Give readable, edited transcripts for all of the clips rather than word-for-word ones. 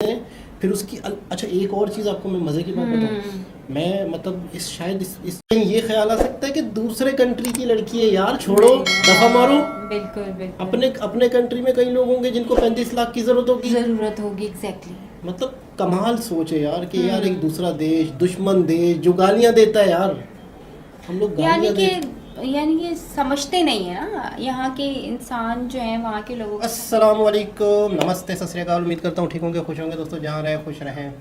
फिर उसकी अच्छा एक और चीज़ आपको मैं मज़े की बात बताऊँ। मैं मतलब इस ये ख्याल आ सकता है कि दूसरे कंट्री की लड़की है यार, छोड़ो दफा मारो। बिल्कुल बिल्कुल अपने अपने कंट्री में कई लोग होंगे जिनको 35 लाख की ज़रूरत होगी एग्जैक्टली। मतलब कमाल सोच है यार कि यार एक दूसरा देश, दुश्मन देश जो गालियां देता है यार, हम लोग यानी गालियां कि दे। यानी कि समझते नहीं है ना यहाँ के इंसान जो हैं वहाँ के लोगों को। अस्सलाम वालेकुम, नमस्ते, सत श्री अकाल। उम्मीद करता हूँ ठीक होंगे, खुश होंगे दोस्तों, जहाँ रहे खुश रहें,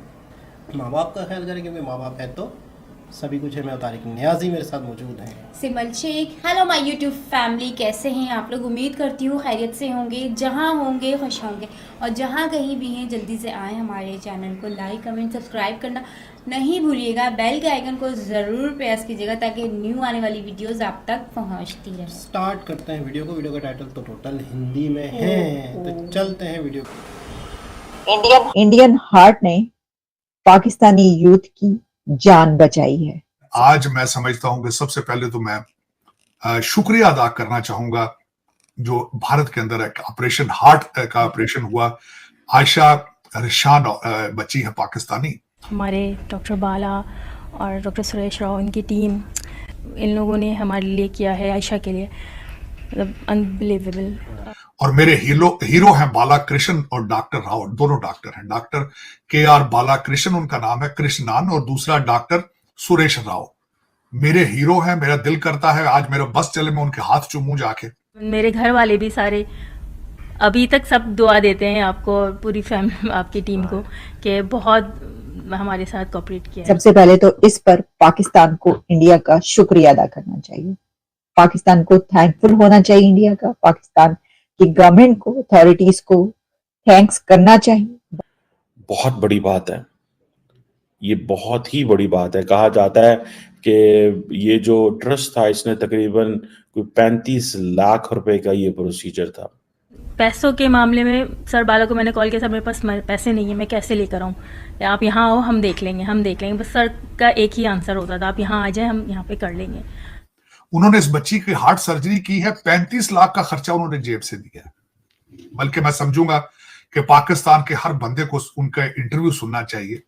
माँ बाप का ख्याल करें, क्योंकि माँ बाप है तो सभी कुछ है। मैं तारिक नियाजी मेरे साथ मौजूद हैं। Simal Shaikh, hello my YouTube family, कैसे हैं आप लोग? उम्मीद करती हूँ खैरियत से होंगे, जहाँ होंगे खुश होंगे, और जहाँ कहीं भी हैं जल्दी से आएँ हमारे चैनल को लाइक कमेंट सब्सक्राइब करना नहीं भूलिएगा। बेल के आइकन को ज़रूर प्रेस कीजिएगा ताकि न्यू आने वाली वीडियोस आप तक पहुँचती रहे। स्टार्ट करते हैं वीडियो को। वीडियो का टाइटल तो टोटल हिंदी में है, तो चलते हैं वीडियो को। इंडियन हार्ट ने पाकिस्तानी यूथ की जान बचाई है। आज मैं समझता हूं कि सबसे पहले तो मैं शुक्रिया अदा करना चाहूंगा जो भारत के अंदर एक ऑपरेशन हार्ट का ऑपरेशन हुआ। आयशा रिशान बच्ची है पाकिस्तानी। हमारे डॉक्टर बाला और डॉक्टर सुरेश राव, इनकी टीम, इन लोगों ने हमारे लिए किया है, आयशा के लिए, मतलब अनबिलीवेबल। और मेरे हीरो हैं बाला कृष्ण और डॉक्टर राव, दोनों डॉक्टर हैं। डॉक्टर KR बाला कृष्ण उनका नाम है, कृष्णान, और दूसरा डॉक्टर सुरेश राव। मेरे हीरो हैं। मेरा दिल करता है आज मेरा बस चले मैं उनके हाथ चूमूं जाके। मेरे घर वाले भी सारे अभी तक सब दुआ देते हैं आपको और पूरी फैमिली, आपकी टीम को, कि बहुत हमारे साथ कोऑपरेट किया है। सबसे पहले तो इस पर पाकिस्तान को इंडिया का शुक्रिया अदा करना चाहिए। पाकिस्तान को थैंकफुल होना चाहिए, इंडिया का, पाकिस्तान की गवर्नमेंट को, अथॉरिटीज को थैंक्स करना चाहिए। बहुत बड़ी बात है, ये बहुत ही बड़ी बात है। कहा जाता है कि ये जो ट्रस्ट था इसने तकरीबन कोई 35 लाख रुपए का ये प्रोसीजर था। पैसों के मामले में सर बाला को मैंने कॉल किया, सर मेरे पास पैसे नहीं है, मैं कैसे लेकर आऊँ? आप यहाँ आओ, हम देख लेंगे। बस सर का एक ही आंसर होता था, आप यहाँ आ जाए, हम यहाँ पे कर लेंगे। उन्होंने इस बच्ची की हार्ट सर्जरी की है, 35 लाख का खर्चा उन्होंने जेब से दिया है। बल्कि मैं समझूंगा कि पाकिस्तान के हर बंदे को उनका इंटरव्यू सुनना चाहिए।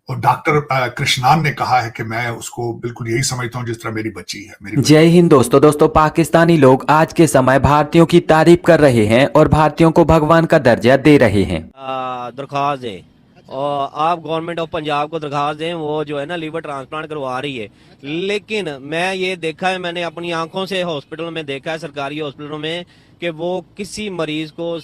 और डॉक्टर कृष्णान ने कहा है कि मैं उसको बिल्कुल यही समझता हूं जिस तरह मेरी बच्ची है। जय हिंद दोस्तों पाकिस्तानी लोग आज के समय भारतीयों की तारीफ कर रहे हैं और भारतीयों को भगवान का दर्जा दे रहे हैं। दरख्वास्त दें और आप गवर्नमेंट ऑफ पंजाब को दरख्वास्त दें, वो जो है ना लीवर ट्रांसप्लांट करवा रही है। लेकिन मैं ये देखा है, मैंने अपनी आंखों से हॉस्पिटल में देखा है, सरकारी हॉस्पिटलों में, कि वो किसी मरीज को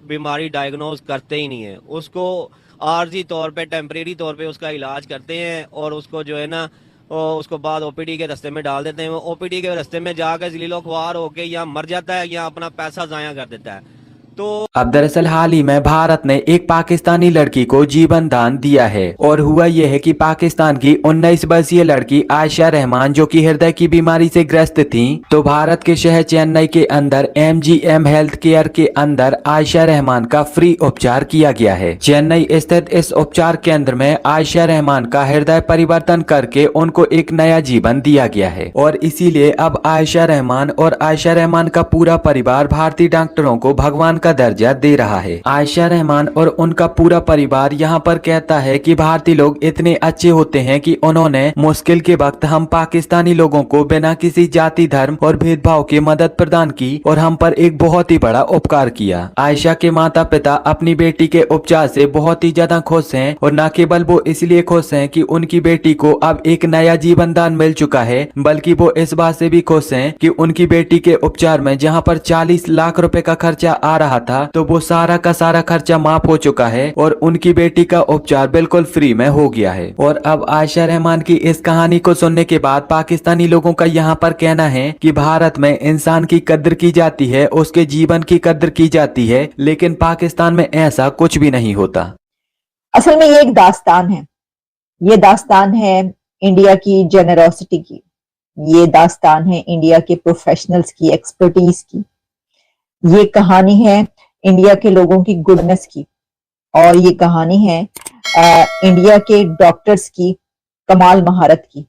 बीमारी डायग्नोज करते ही नहीं है। उसको आर्जी तौर पे, टेम्परेरी तौर पे उसका इलाज करते हैं और उसको जो है ना उसको बाद OPD के रास्ते में डाल देते हैं। वो OPD के रास्ते में जाकर जलीलो ख्वार होकर या मर जाता है या अपना पैसा जाया कर देता है। तो अब दरअसल हाल ही में भारत ने एक पाकिस्तानी लड़की को जीवन दान दिया है और हुआ यह है कि पाकिस्तान की 19 वर्षीय लड़की आयशा रहमान, जो कि हृदय की बीमारी से ग्रस्त थी, तो भारत के शहर चेन्नई के अंदर MGM हेल्थ केयर के अंदर आयशा रहमान का फ्री उपचार किया गया है। चेन्नई स्थित इस उपचार केंद्र में आयशा रहमान का हृदय परिवर्तन करके उनको एक नया जीवन दिया गया है और इसीलिए अब आयशा रहमान और आयशा रहमान का पूरा परिवार भारतीय डॉक्टरों को भगवान का दर्जा दे रहा है। आयशा रहमान और उनका पूरा परिवार यहाँ पर कहता है कि भारतीय लोग इतने अच्छे होते हैं कि उन्होंने मुश्किल के वक्त हम पाकिस्तानी लोगों को बिना किसी जाति, धर्म और भेदभाव के मदद प्रदान की और हम पर एक बहुत ही बड़ा उपकार किया। आयशा के माता पिता अपनी बेटी के उपचार से बहुत ही ज्यादा खुश हैं और न केवल वो इसलिए खुश हैं कि उनकी बेटी को अब एक नया जीवन दान मिल चुका है, बल्कि वो इस बात से भी खुश हैं कि उनकी बेटी के उपचार में जहाँ पर 40 लाख रुपए का खर्चा आ रहा था, तो वो सारा का सारा खर्चा माफ हो चुका है और उनकी बेटी का उपचार बिल्कुल फ्री में हो गया है। और अब आयशा रहमान की इस कहानी को सुनने के बाद पाकिस्तानी लोगों का यहाँ पर कहना है कि भारत में इंसान की कद्र की जाती है, उसके जीवन की कद्र की जाती है, लेकिन पाकिस्तान में ऐसा कुछ भी नहीं होता। असल में ये एक दास्तान है। ये दास्तान है इंडिया की जेनरोसिटी की, ये दास्तान है इंडिया के प्रोफेशनल्स की, एक्सपर्टीज की। ये कहानी है इंडिया के लोगों की गुडनेस की और ये कहानी है इंडिया के डॉक्टर्स की कमाल महारत की।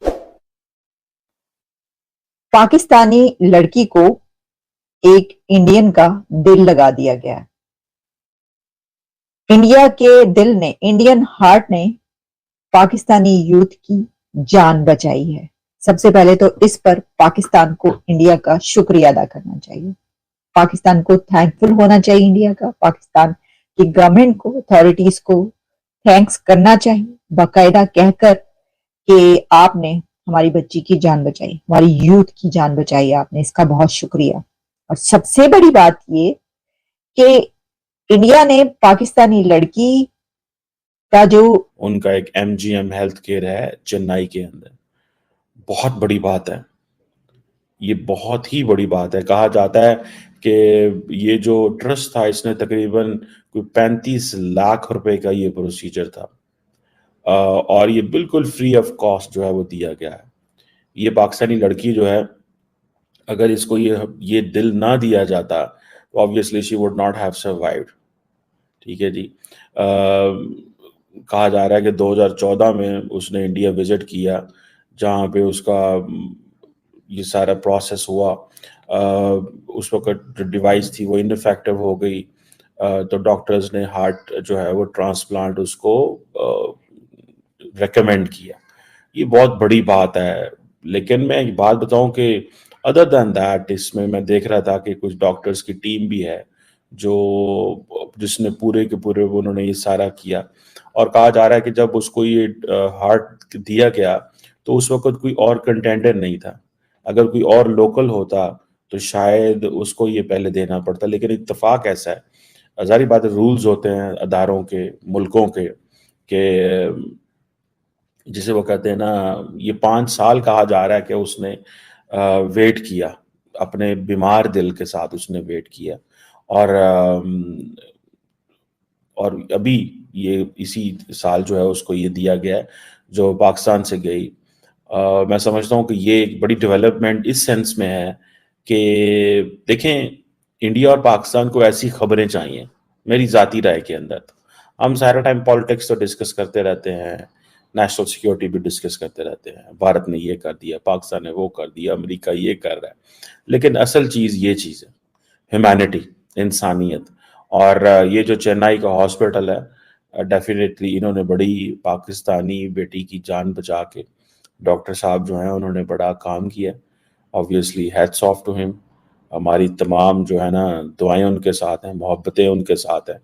पाकिस्तानी लड़की को एक इंडियन का दिल लगा दिया गया है। इंडिया के दिल ने, इंडियन हार्ट ने पाकिस्तानी यूथ की जान बचाई है। सबसे पहले तो इस पर पाकिस्तान को इंडिया का शुक्रिया अदा करना चाहिए, पाकिस्तान को थैंकफुल होना चाहिए, इंडिया का पाकिस्तान की गवर्नमेंट को, अथॉरिटीज को थैंक्स करना चाहिए, बाकायदा कहकर कि आपने हमारी बच्ची की जान बचाई, हमारी यूथ की जान बचाई आपने, इसका बहुत शुक्रिया। और सबसे बड़ी बात ये कि इंडिया ने पाकिस्तानी लड़की का जो उनका एक MGM हेल्थ केयर है चेन्नई के अंदर, बहुत बड़ी बात है, ये बहुत ही बड़ी बात है। कहा जाता है कि ये जो ट्रस्ट था इसने तकरीबन कोई 35 लाख रुपए का ये प्रोसीजर था, और ये बिल्कुल फ्री ऑफ कॉस्ट जो है वो दिया गया है। ये पाकिस्तानी लड़की जो है, अगर इसको ये दिल ना दिया जाता तो obviously she would not have survived. ठीक है जी। कहा जा रहा है कि 2014 में उसने इंडिया विजिट किया, जहाँ पे उसका ये सारा प्रोसेस हुआ। उस वक्त जो डिवाइस थी वो इनफेक्टिव हो गई, तो डॉक्टर्स ने हार्ट जो है वो ट्रांसप्लांट उसको रेकमेंड किया। ये बहुत बड़ी बात है। लेकिन मैं एक बात बताऊं कि अदर दैन दैट, इसमें मैं देख रहा था कि कुछ डॉक्टर्स की टीम भी है जिसने पूरे के पूरे उन्होंने ये सारा किया। और कहा जा रहा है कि जब उसको ये हार्ट दिया गया तो उस वक्त कोई और कंटेंडर नहीं था। अगर कोई और लोकल होता तो शायद उसको ये पहले देना पड़ता, लेकिन इत्तेफाक ऐसा है, जारी बात है, रूल्स होते हैं अदारों के, मुल्कों के, जिसे वो कहते हैं ना, ये 5 साल कहा जा रहा है कि उसने वेट किया, अपने बीमार दिल के साथ उसने वेट किया। और अभी ये इसी साल जो है उसको ये दिया गया है, जो पाकिस्तान से गई। मैं समझता हूँ कि ये एक बड़ी डेवलपमेंट इस सेंस में है कि देखें, इंडिया और पाकिस्तान को ऐसी खबरें चाहिए, मेरी ज़ाती राय के अंदर। हम सारा टाइम पॉलिटिक्स तो डिस्कस करते रहते हैं, नेशनल सिक्योरिटी भी डिस्कस करते रहते हैं, भारत ने ये कर दिया, पाकिस्तान ने वो कर दिया, अमेरिका ये कर रहा है, लेकिन असल चीज़ ये चीज़ है, ह्यूमैनिटी, इंसानियत। और ये जो चेन्नई का हॉस्पिटल है, डेफिनेटली इन्होंने बड़ी पाकिस्तानी बेटी की जान बचा के, डॉक्टर साहब जो हैं उन्होंने बड़ा काम किया। Obviously hats off to him. हमारी तमाम जो है ना दुआएं उनके साथ हैं, मोहब्बतें उनके साथ हैं,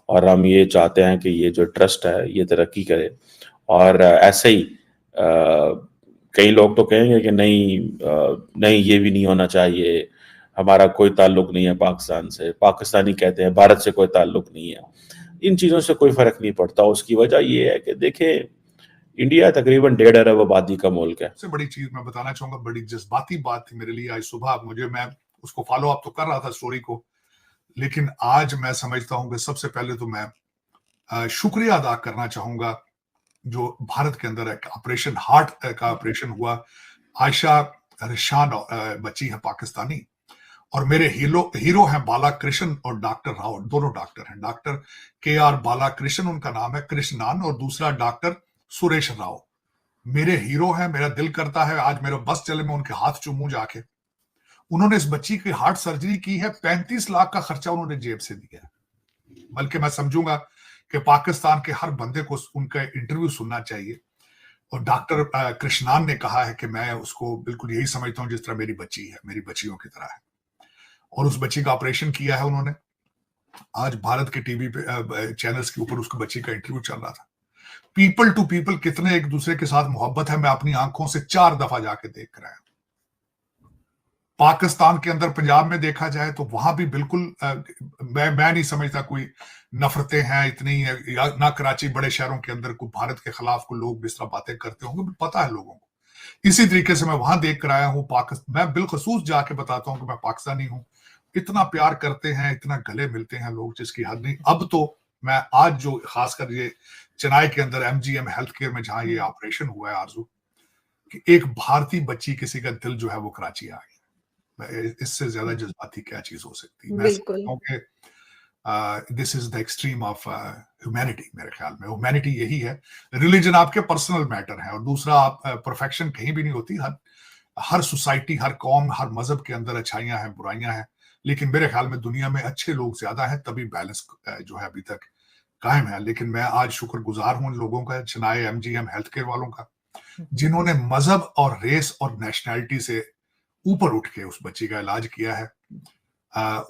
और हम ये चाहते हैं कि ये जो ट्रस्ट है ये तरक्की करे। और ऐसे ही कई लोग तो कहेंगे कि नहीं ये भी नहीं होना चाहिए, हमारा कोई ताल्लुक नहीं है पाकिस्तान से, पाकिस्तानी कहते हैं भारत से कोई ताल्लुक नहीं है। इन चीज़ों से कोई फ़र्क नहीं पड़ता। उसकी वजह ये है कि देखें, इंडिया तकरीबन 1.5 अरब आबादी का मुल्क है। सबसे बड़ी चीज मैं बताना चाहूंगा, बड़ी जज्बाती बात थी मेरे लिए आज सुबह, मैं उसको फॉलो अप तो कर रहा था स्टोरी को, लेकिन आज मैं समझता हूं कि सबसे पहले तो मैं शुक्रिया अदा करना चाहूंगा जो भारत के अंदर एक ऑपरेशन हार्ट का ऑपरेशन हुआ। आयशा रिशान बच्ची है पाकिस्तानी, और मेरे हीरो हैं बालाकृष्ण और डॉक्टर राव, दोनों डॉक्टर हैं। डॉक्टर KR बालाकृष्ण उनका नाम है, कृष्णान, और दूसरा डॉक्टर सुरेश राव। मेरे हीरो हैं। मेरा दिल करता है आज मेरा बस चले मैं उनके हाथ चूमूं जाके। उन्होंने इस बच्ची की हार्ट सर्जरी की है, 35 लाख का खर्चा उन्होंने जेब से दिया है। बल्कि मैं समझूंगा कि पाकिस्तान के हर बंदे को उनका इंटरव्यू सुनना चाहिए। और डॉक्टर कृष्णान ने कहा है कि मैं उसको बिल्कुल यही समझता हूं जिस तरह मेरी बच्ची है, मेरी बच्चियों की तरह है। और उस बच्ची का ऑपरेशन किया है उन्होंने। आज भारत के टीवी पे चैनल्स के ऊपर उसकी बच्ची का इंटरव्यू चल रहा था। पीपल टू पीपल कितने एक दूसरे के साथ मोहब्बत है, मैं अपनी आंखों से 4 दफा जाके देख रहा हूं। पाकिस्तान के अंदर पंजाब में देखा जाए तो वहां भी बिल्कुल मैं नहीं समझता कोई नफरतें हैं इतनी, या ना कराची बड़े शहरों के अंदर कोई भारत के खिलाफ को लोग जिस तरह बातें करते होंगे, पता है लोगों को। इसी तरीके से मैं वहां देख कर आया हूं। मैं बिलखसूस जाके बताता हूं कि मैं पाकिस्तानी हूं। इतना प्यार करते हैं, इतना गले मिलते हैं लोग जिसकी हद नहीं। अब तो मैं आज जो खासकर ये चेन्नई के अंदर MGM हेल्थ केयर में जहां ये ऑपरेशन हुआ है आरजू, कि एक भारतीय बच्ची किसी का दिल जो है वो कराची आ गया, इससे ज्यादा जज्बाती क्या चीज हो सकती है। मैं समझता हूं कि this is the extreme of humanity. मेरे ख्याल में ह्यूमैनिटी यही है। रिलीजन आपके पर्सनल मैटर है, और दूसरा आप परफेक्शन कहीं भी नहीं होती। हर सोसाइटी, हर कौम, हर मजहब के अंदर अच्छाइयां हैं, बुराइयां हैं, लेकिन मेरे ख्याल में दुनिया में अच्छे लोग ज्यादा हैं, तभी बैलेंस जो है अभी तक कायम है। लेकिन मैं आज शुक्रगुजार हूं उन लोगों का, चनाए एमजीएम हेल्थ केयर वालों का, जिन्होंने मजहब और रेस और नेशनैलिटी से ऊपर उठ के उस बच्ची का इलाज किया है।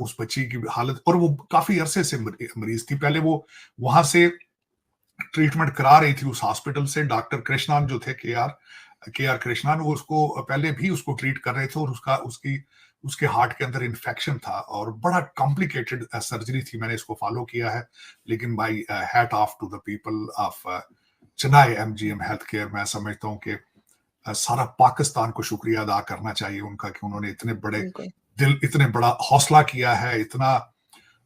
उस बच्ची की हालत, और वो काफी अरसे से मरीज थी, पहले वो वहां से ट्रीटमेंट करा रही थी उस हॉस्पिटल से। डॉक्टर कृष्णन जो थे, के आर कृष्णन, वो उसको पहले भी उसको ट्रीट कर रहे थे, और उसके हार्ट के अंदर इन्फेक्शन था और बड़ा कॉम्प्लिकेटेड सर्जरी थी। मैंने इसको फॉलो किया है, लेकिन my hat off to the people of Chennai MGM health care. मैं समझता हूँ कि सारा पाकिस्तान को शुक्रिया अदा करना चाहिए उनका कि उन्होंने इतने बड़े दिल, इतने बड़ा हौसला किया है, इतना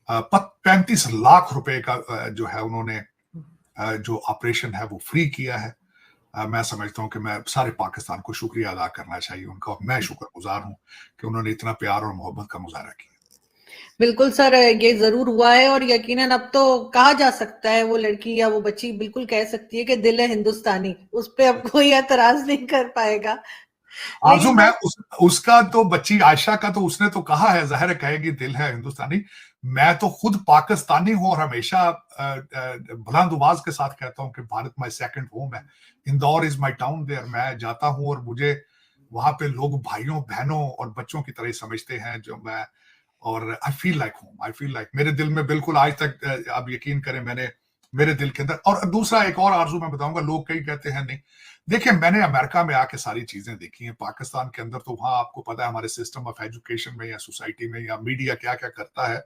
35 लाख रुपए का जो है उन्होंने जो ऑपरेशन है वो फ्री किया है। मैं समझता हूँ कि मैं सारे पाकिस्तान को शुक्रिया अदा करना चाहिए उनका, और मैं शुक्रगुजार हूँ कि उन्होंने इतना प्यार और मोहब्बत का मुजाहरा किया। बिल्कुल सर, ये जरूर हुआ है, और यकीनन अब तो कहा जा सकता है, वो लड़की या वो बच्ची बिल्कुल कह सकती है कि दिल है हिंदुस्तानी, उस पे अब कोई एतराज नहीं कर पाएगा। आजू मैं उसका तो, बच्ची आयशा का तो उसने तो कहा है, जाहिर है कहेगी दिल है हिंदुस्तानी। मैं तो खुद पाकिस्तानी हूं और हमेशा बुलंद आवाज के साथ कहता हूं कि भारत माय सेकंड होम है, Indore is my town there. मैं जाता हूं और मुझे वहां पे लोग भाइयों बहनों और बच्चों की तरह समझते हैं, जो मैं, और I feel like home, I feel like मेरे दिल में बिल्कुल आज तक, आप यकीन करें, मेरे दिल के अंदर। और दूसरा एक और आरजू मैं बताऊंगा, लोग कई कहते हैं नहीं, देखिए मैंने अमेरिका में आके सारी चीजें देखी हैं, पाकिस्तान के अंदर तो वहां आपको पता है हमारे सिस्टम ऑफ एजुकेशन में या सोसाइटी में या मीडिया क्या क्या करता है।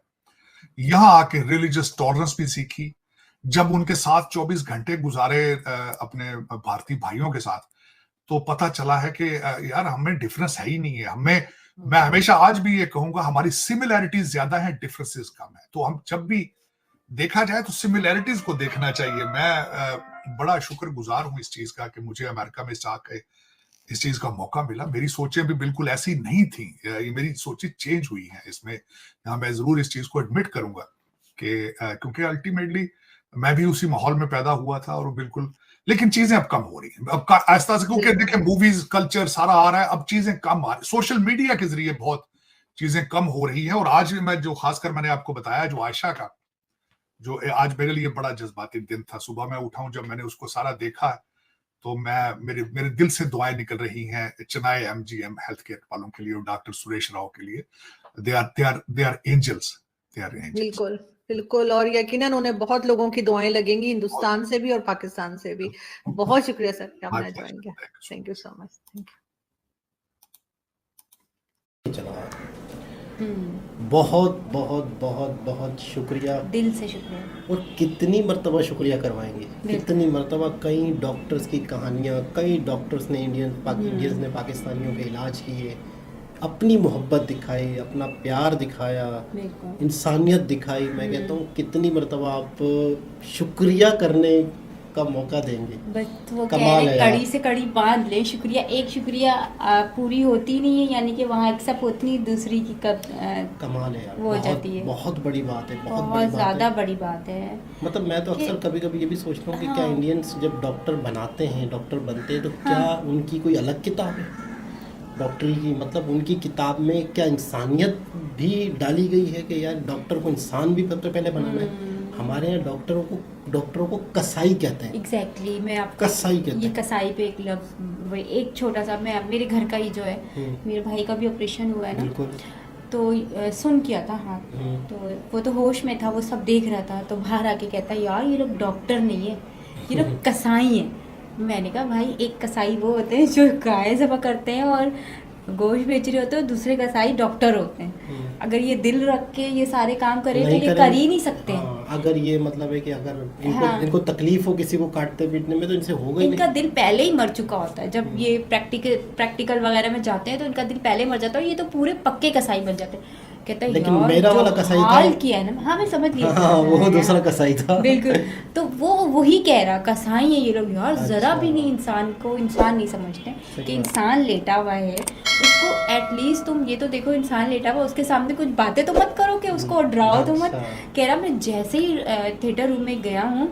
यहां आके रिलीजियस टॉलरेंस भी सीखी, जब उनके साथ 24 घंटे गुजारे अपने भारतीय भाइयों के साथ, तो पता चला है कि यार हमें डिफरेंस है ही नहीं है। मैं हमेशा आज भी ये कहूंगा, हमारी सिमिलैरिटीज ज्यादा है, डिफरेंसेस कम है। तो हम जब भी देखा जाए तो सिमिलैरिटीज को देखना चाहिए। मैं बड़ा शुक्रगुजार हूं इस चीज का कि मुझे अमेरिका में आके इस चीज का मौका मिला। मेरी सोचें भी बिल्कुल ऐसी नहीं थी, ये मेरी सोचें चेंज हुई हैं इसमें। यहाँ मैं जरूर इस चीज को एडमिट करूंगा कि क्योंकि अल्टीमेटली मैं भी उसी माहौल में पैदा हुआ था, और बिल्कुल, लेकिन चीजें अब कम हो रही हैं, अब आहिस्ता से, क्योंकि देखिए मूवीज कल्चर सारा आ रहा है, अब चीजें कम आ रही, सोशल मीडिया के जरिए बहुत चीजें कम हो रही हैं। और आज मैं जो खासकर मैंने आपको बताया, जो आयशा का, जो आज मेरे लिए बड़ा जज्बाती दिन था। सुबह मैं उठाऊं, जब मैंने उसको सारा देखा, तो मेरे दिल से दुआएं निकल रही हैं चेन्नई एमजीएम हेल्थ केयर वालों के लिए और डॉक्टर सुरेश राव के लिए। They are angels, they are angels. बिल्कुल बिल्कुल, और यकीनन उन्हें बहुत लोगों की दुआएं लगेंगी, हिंदुस्तान से भी और पाकिस्तान से भी। बहुत शुक्रिया सर कि आपने ज्वाइन किया। Thank you so much. Thank hmm, you. बहुत बहुत बहुत बहुत शुक्रिया, दिल से शुक्रिया। और कितनी मर्तबा शुक्रिया करवाएंगे, कितनी मर्तबा। कई डॉक्टर्स की कहानियाँ, कई डॉक्टर्स ने इंडियंस ने पाकिस्तानियों के इलाज किए, अपनी मोहब्बत दिखाई, अपना प्यार दिखाया, इंसानियत दिखाई। मैं कहता हूँ कितनी मर्तबा आप शुक्रिया करने का मौका देंगे। बस वो कह कमाल रहे है कड़ी यार। से कड़ी बांध ले। शुक्रिया, एक शुक्रिया पूरी होती नहीं है, यानी कि वहाँ एक्सेप्ट होती नहीं, दूसरी की कब कमाल है यार, वो हो जाती है। बहुत बड़ी बात है, बहुत बड़ी बहुत बात ज़्यादा है। बड़ी बात है। मतलब मैं तो अक्सर कभी कभी ये भी सोचता हूँ कि क्या हाँ। इंडियंस जब डॉक्टर बनाते हैं, डॉक्टर बनते हैं, तो क्या उनकी कोई अलग किताब है डॉक्टरी की? मतलब उनकी किताब में क्या इंसानियत भी डाली गई है कि यार डॉक्टर को इंसान भी सबसे पहले बनाना है? हमारे यहाँ डॉक्टरों को कसाई कहते हैं। एग्जैक्टली, मैं आपको कसाई कहते ये हैं। कसाई पे एक लफ्ज़, वही एक छोटा सा, मैं मेरे घर का ही जो है, मेरे भाई का भी ऑपरेशन हुआ है ना, बिल्कुल। तो सुन किया था हाथ, तो वो तो होश में था, वो सब देख रहा था, तो बाहर आके कहता है यार ये लोग डॉक्टर नहीं है, ये लोग कसाई हैं। मैंने कहा भाई, एक कसाई वो होते हैं जो गाय ज़बह करते हैं और गोश्त बेच रहे होते हैं, दूसरे कसाई डॉक्टर होते हैं। अगर ये दिल रख के ये सारे काम करे तो ये कर ही नहीं सकते। हाँ, अगर ये मतलब है कि अगर हाँ। इनको तकलीफ हो किसी को काटते पीटने में, तो इनसे होगा ही इनका नहीं। दिल पहले ही मर चुका होता है। जब ये प्रैक्टिकल वगैरह में जाते हैं तो इनका दिल पहले मर जाता है, ये तो पूरे पक्के कसाई बन जाते हैं। कहता है लेकिन यार मेरा जो वाला कसाई था। हाल किया है ना, हाँ मैं समझ लिया। हाँ, वो दूसरा कसाई था। बिल्कुल, तो वो वही कह रहा, कसाई है ये लोग यार, जरा अच्छा। भी नहीं इंसान को इंसान नहीं समझते कि इंसान लेटा हुआ है, उसको एटलीस्ट तुम ये तो देखो, इंसान लेटा हुआ, उसके सामने कुछ बातें तो मत करो कि उसको डराओ तो मत। अच्छा। कह रहा मैं जैसे ही थिएटर रूम में गया हूँ,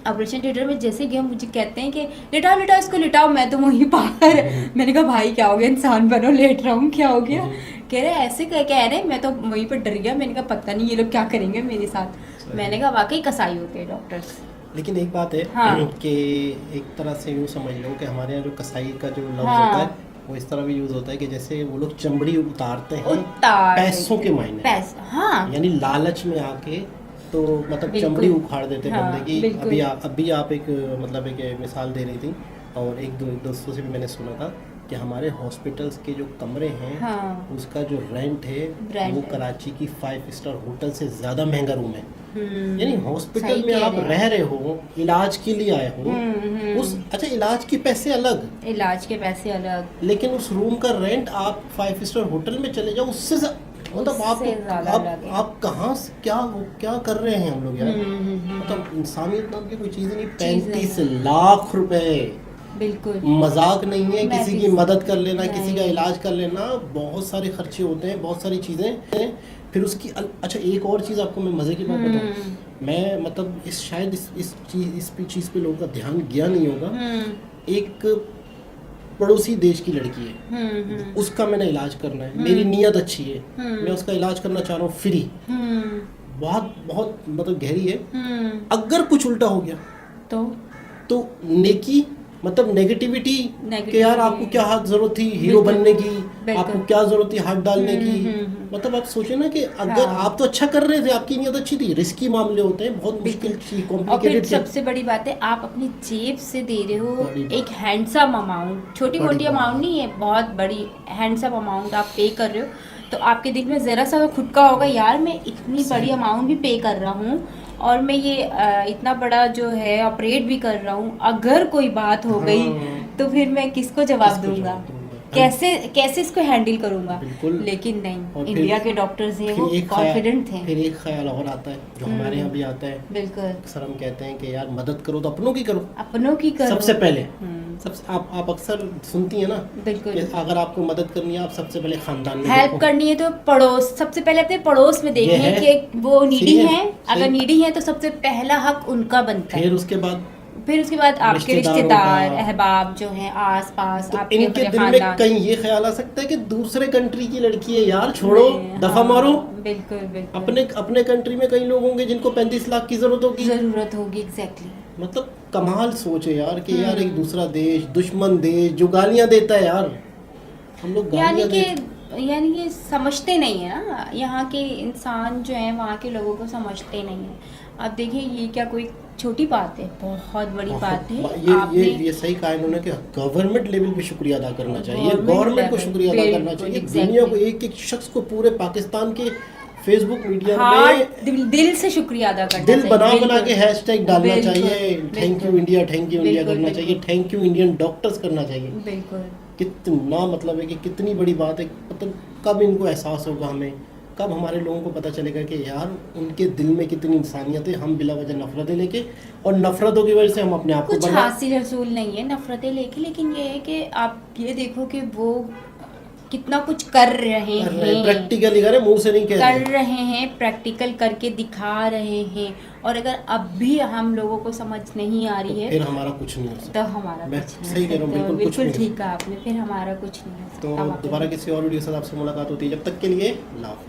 ऑपरेशन थिएटर में जैसे गया, मुझे कहते हैं कि लिटाओ लिटाओ इसको लिटाओ, मैं तो वहीं बाहर। मैंने कहा भाई क्या हो गया, इंसान बनो, लेट रहा हूँ, क्या हो गया? कह रहे ऐसे कह रहे, मैं तो वहीं पर डर गया। मैंने कहा पता नहीं ये लोग क्या करेंगे मेरे साथ। मैंने कहा वाकई कसाई होते हैं डॉक्टर्स। लेकिन एक बात है हाँ। कि एक तरह से यूँ समझ लो कि हमारे यहाँ जो कसाई का जो लफ्ज़ हाँ। होता है वो इस तरह भी यूज़ होता है कि जैसे वो लोग चमड़ी उतारते हैं उतार पैसों के मायने, पैसा, हाँ यानी लालच में आके तो मतलब बिल्कुल। चमड़ी उखाड़ देते हैं हाँ, बंदे की। बिल्कुल। अभी आप एक मतलब एक मिसाल दे रही थी, और एक दोस्तों से भी मैंने सुना था कि हमारे हॉस्पिटल्स के जो कमरे हैं हाँ। उसका जो रेंट है रेंट वो है। कराची की 5 स्टार होटल से ज़्यादा महंगा रूम है। हम्म, यानी हॉस्पिटल सही में कह आप रहे हैं। रह रहे हो, इलाज के लिए आए हो, उस अच्छा इलाज के पैसे अलग, इलाज के पैसे अलग, लेकिन उस रूम का रेंट आप 5 स्टार होटल में चले जाओ उससे मतलब उससे ज़्यादा अलग है। आप कहाँ से क्या कर रहे हैं हम लोग यार। मतलब इंसानियत नाम की कोई चीज़ नहीं। चीज़ नहीं 35 लाख रुपए बिल्कुल मजाक नहीं है। मैं किसी भी- की मदद कर लेना, नहीं। किसी का इलाज कर लेना, बहुत सारे खर्चे होते हैं, बहुत सारी चीज़ें हैं। फिर उसकी अच्छा एक और चीज़ आपको मैं मज़े की बात बताऊँ, मैं मतलब शायद इस चीज़ पे लोगों का ध्यान गया नहीं होगा। एक पड़ोसी देश की लड़की है, उसका मैंने इलाज करना है, मेरी नीयत अच्छी है, मैं उसका इलाज करना चाह रहा हूँ फ्री, बहुत बहुत मतलब गहरी है। अगर कुछ उल्टा हो गया तो नेकी मतलब नेगेटिविटी कि यार आपको क्या हाथ जरूरत थी हीरो बनने की, आपको क्या जरूरत थी हाथ डालने की। मतलब आप सोचे ना कि अगर आप तो अच्छा कर रहे थे, आपकी नीयत अच्छी थी, रिस्की मामले होते हैं, बहुत मुश्किल चीज, और फिर कॉम्प्लिकेटेड चीज। सबसे बड़ी बात है आप अपनी जेब से दे रहे हो बड़ी बात। एक हैंडसम अमाउंट, छोटी बड़ी मोटी बात। अमाउंट नहीं है, बहुत बड़ी हैंडसम अमाउंट आप पे कर रहे हो। तो आपके दिल में ज़रा सा खुद का होगा यार मैं इतनी बड़ी अमाउंट भी पे कर रहा हूँ और मैं ये इतना बड़ा जो है ऑपरेट भी कर रहा हूँ, अगर कोई बात हो गई तो फिर मैं किसको जवाब दूंगा, कैसे इसको हैंडल करूंगा। बिल्कुल। लेकिन और नहीं, फिर- इंडिया के डॉक्टर्स हैं वो कॉन्फिडेंट थे। फिर एक ख्याल और आता है जो हमारे यहाँ भी आता है, बिल्कुल अक्सर हम कहते हैं कि यार मदद करो तो अपनों की करो अपनों की करो सबसे पहले। सबसे आप अक्सर सुनती है ना बिल्कुल। कि अगर आपको मदद करनी है आप सबसे पहले खानदान में हेल्प देखो। करनी है तो पड़ोस, सबसे पहले अपने पड़ोस में ये देखें है। कि वो नीडी सही है, हैं, अगर सही। नीडी हैं तो सबसे पहला हक उनका बनता है। फिर उसके बाद फिर उसके बाद आपके रिश्तेदारों रिश्तेदार का। अहबाब जो हैं आस पास, तो आपके इनके अपने दिल में खानदान। कहीं ये ख्याल आ सकता है कि दूसरे कंट्री की लड़की है यार, छोड़ो नहीं, दफा हाँ, मारो। बिल्कुल बिल्कुल अपने कंट्री में कई लोग होंगे जिनको 35 लाख की जरूरत होगी। जरूरत होगी एग्जैक्टली। मतलब कमाल सोचे यार कि यार एक दूसरा देश, दुश्मन देश जो गालियां देता है यार, हम लोग यानी गालियां कि यानी कि समझते नहीं है ना, यहाँ के इंसान जो हैं वहाँ के लोगों को समझते नहीं है। अब देखिए ये क्या कोई छोटी बात है, बहुत बड़ी बात है। ये सही कहा इन्होंने कि गवर्नमेंट लेवल पे शुक्रिया अदा करना चाहिए, Government गवर्नमेंट को level, शुक्रिया अदा करना बिल्कुल, चाहिए, exactly. दुनिया को एक एक शख्स को पूरे पाकिस्तान के फेसबुक मीडिया में हार्ट दिल से शुक्रिया अदा करना दिल चाहिए, बना बिल्कुल। के हैशटैग डालना बिल्कुल, चाहिए, थैंक यू बिल्कुल। इंडिया, थैंक यू इंडिया बिल्कुल, करना बिल्कुल। चाहिए, थैंक यू इंडियन डॉक्टर्स करना चाहिए। बिल्कुल कितना मतलब है कि कितनी बड़ी बात है। मतलब कब इनको एहसास होगा, हमें कब हमारे लोगों को पता चलेगा कि यार उनके दिल में कितनी इंसानियत है, हम बिला वजह नफरतें लेके और नफरतों की वजह से हम अपने आप को कुछ बर्बाद। हासिल रसूल नहीं है नफरतें लेके, लेकिन ये है कि आप ये देखो कि वो कितना कुछ कर रहे हैं, प्रैक्टिकली करें, मुंह से नहीं कह कर रहे। रहे हैं, प्रैक्टिकल करके दिखा रहे हैं। और अगर अब भी हम लोगों को समझ नहीं आ रही है फिर हमारा कुछ नहीं हो सकता। तो हमारा मैं कुछ नहीं सही कह रहा हूँ, हो सकता। बिल्कुल कुछ बिल्कुल नहीं। ठीक कहा आपने, फिर हमारा कुछ नहीं हो सकता। तो हम अपने- दोबारा किसी और वीडियो के साथ आपसे मुलाकात होती है, जब तक के लिए अल्लाह हाफिज़।